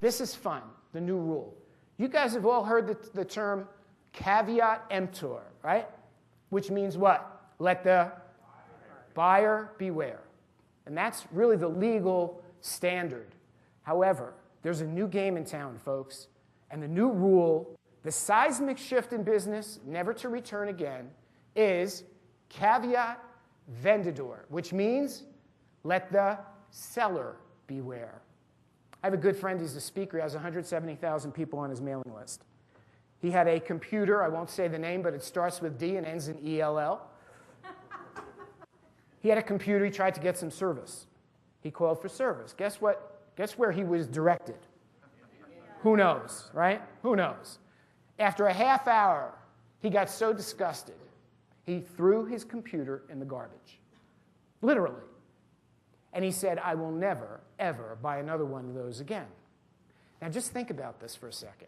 This is fun, the new rule. You guys have all heard the term caveat emptor, right? Which means what? Let the buyer beware. And that's really the legal standard. However, there's a new game in town, folks. And the new rule, the seismic shift in business, never to return again, is caveat vendidor, which means let the seller beware. I have a good friend, he's a speaker, he has 170,000 people on his mailing list. He had a computer, I won't say the name, but it starts with D and ends in ELL. He had a computer, he tried to get some service. He called for service. Guess what? Guess where he was directed? Who knows, right? Who knows? After a half hour, he got so disgusted, he threw his computer in the garbage. Literally. And he said, I will never, ever buy another one of those again. Now just think about this for a second.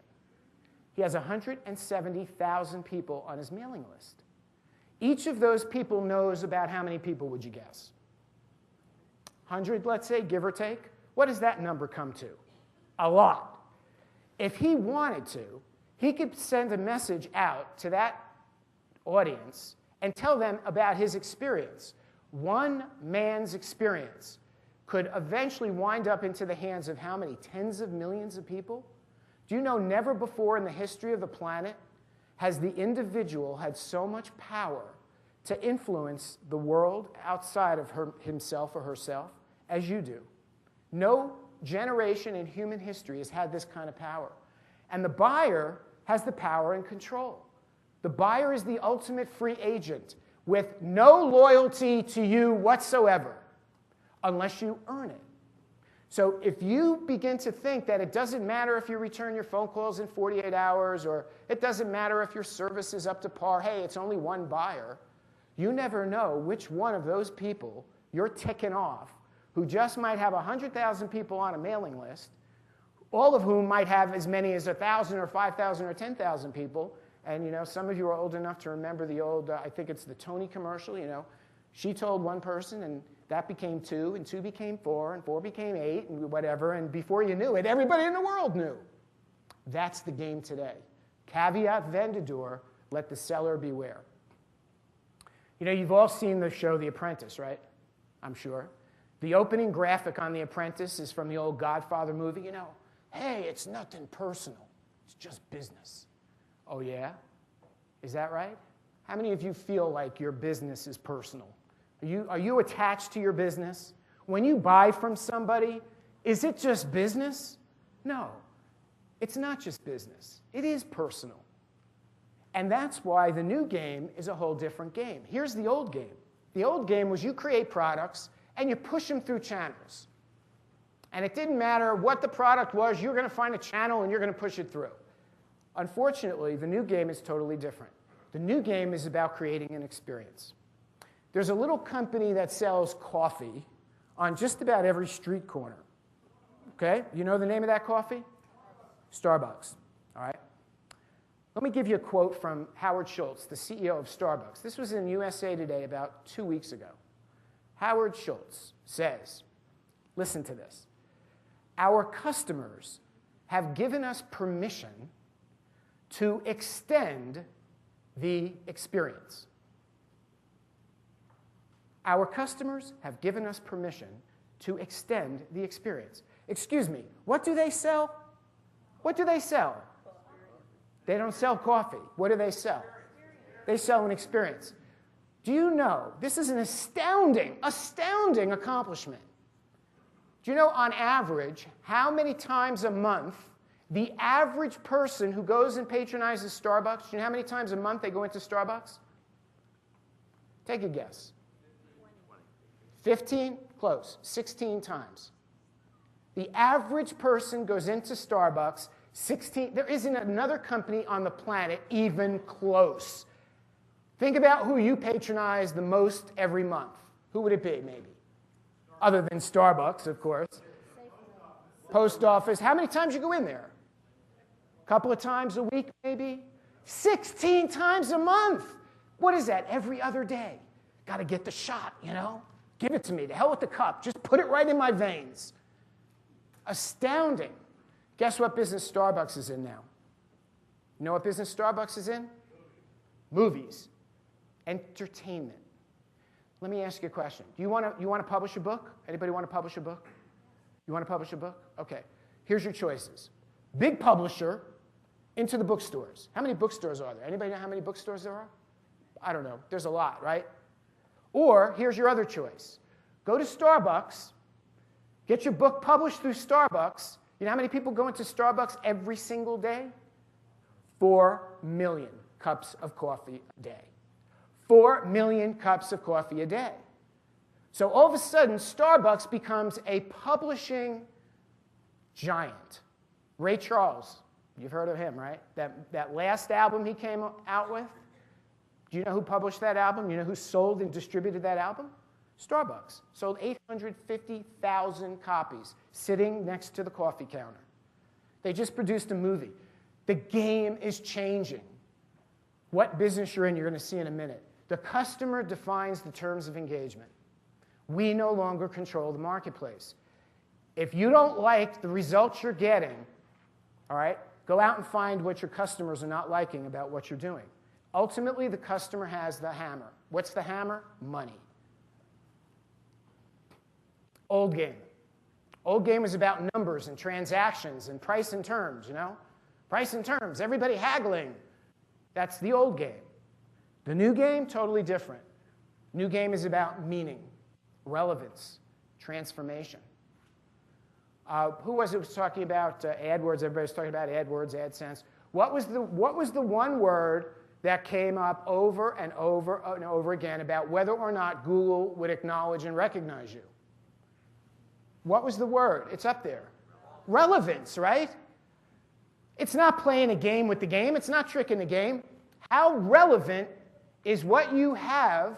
He has 170,000 people on his mailing list. Each of those people knows about how many people, would you guess? 100, let's say, give or take. What does that number come to? A lot. If he wanted to, he could send a message out to that audience and tell them about his experience. One man's experience could eventually wind up into the hands of how many? Tens of millions of people? Do you know never before in the history of the planet has the individual had so much power to influence the world outside of himself or herself as you do? No generation in human history has had this kind of power. And the buyer has the power and control. The buyer is the ultimate free agent with no loyalty to you whatsoever unless you earn it. So if you begin to think that it doesn't matter if you return your phone calls in 48 hours or it doesn't matter if your service is up to par, hey, it's only one buyer, you never know which one of those people you're ticking off who just might have 100,000 people on a mailing list, all of whom might have as many as 1,000 or 5,000 or 10,000 people. And, you know, some of you are old enough to remember the old, I think it's the Tony commercial, you know. She told one person, and that became 2, and 2 became 4, and 4 became 8, and whatever. And before you knew it, everybody in the world knew. That's the game today. Caveat vendidor, let the seller beware. You know, you've all seen the show The Apprentice, right? I'm sure. The opening graphic on The Apprentice is from the old Godfather movie. You know, hey, it's nothing personal. It's just business. Oh, yeah? Is that right? How many of you feel like your business is personal? Are you attached to your business? When you buy from somebody, is it just business? No, it's not just business. It is personal. And that's why the new game is a whole different game. Here's the old game. The old game was you create products and you push them through channels. And it didn't matter what the product was, you're going to find a channel and you're going to push it through. Unfortunately, the new game is totally different. The new game is about creating an experience. There's a little company that sells coffee on just about every street corner. Okay? You know the name of that coffee? Starbucks. All right? Let me give you a quote from Howard Schultz, the CEO of Starbucks. This was in USA Today about 2 weeks ago. Howard Schultz says, listen to this, our customers have given us permission to extend the experience. Our customers have given us permission to extend the experience. Excuse me, what do they sell? What do they sell? They don't sell coffee. What do they sell? They sell an experience. Do you know, this is an astounding accomplishment. Do you know, on average, how many times a month the average person who goes and patronizes Starbucks, do you know how many times a month they go into Starbucks? Take a guess. 15? Close. 16 times. The average person goes into Starbucks 16. There isn't another company on the planet even close. Think about who you patronize the most every month. Who would it be, maybe? Other than Starbucks, of course. Post office. How many times you go in there? A couple of times a week, maybe? 16 times a month. What is that? Every other day. Got to get the shot, you know? Give it to me. The hell with the cup. Just put it right in my veins. Astounding. Guess what business Starbucks is in now? You know what business Starbucks is in? Movies. Entertainment. Let me ask you a question. Do you want to publish a book? Anybody want to publish a book? You want to publish a book? Okay. Here's your choices. Big publisher into the bookstores. How many bookstores are there? Anybody know how many bookstores there are? I don't know. There's a lot, right? Or here's your other choice. Go to Starbucks, get your book published through Starbucks. You know how many people go into Starbucks every single day? 4 million cups of coffee a day. 4 million cups of coffee a day. So all of a sudden, Starbucks becomes a publishing giant. Ray Charles, you've heard of him, right? That last album he came out with, do you know who published that album? You know who sold and distributed that album? Starbucks. Sold 850,000 copies sitting next to the coffee counter. They just produced a movie. The game is changing. What business you're in, you're going to see in a minute. The customer defines the terms of engagement. We no longer control the marketplace. If you don't like the results you're getting, all right, go out and find what your customers are not liking about what you're doing. Ultimately, the customer has the hammer. What's the hammer? Money. Old game. Old game was about numbers and transactions and price and terms, you know? Price and terms, everybody haggling. That's the old game. The new game, totally different. New game is about meaning, relevance, transformation. Who was it was talking about AdWords? Everybody's talking about AdWords, AdSense. What was the one word that came up over and over and over again about whether or not Google would acknowledge and recognize you? What was the word? It's up there. Relevance, right? It's not playing a game with the game. It's not tricking the game. How relevant is what you have?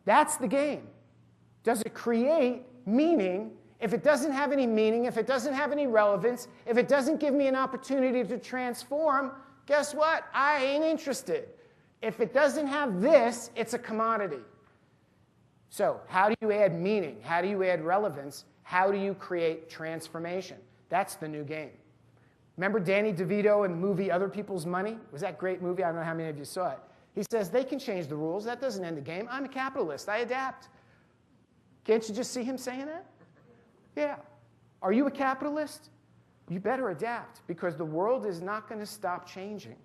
That's the game. Does it create meaning? If it doesn't have any meaning, if it doesn't have any relevance, if it doesn't give me an opportunity to transform, guess what? I ain't interested. If it doesn't have this, it's a commodity. So how do you add meaning? How do you add relevance? How do you create transformation? That's the new game. Remember Danny DeVito in the movie Other People's Money? It was that great movie? I don't know how many of you saw it. He says, they can change the rules. That doesn't end the game. I'm a capitalist. I adapt. Can't you just see him saying that? Yeah. Are you a capitalist? You better adapt because the world is not going to stop changing.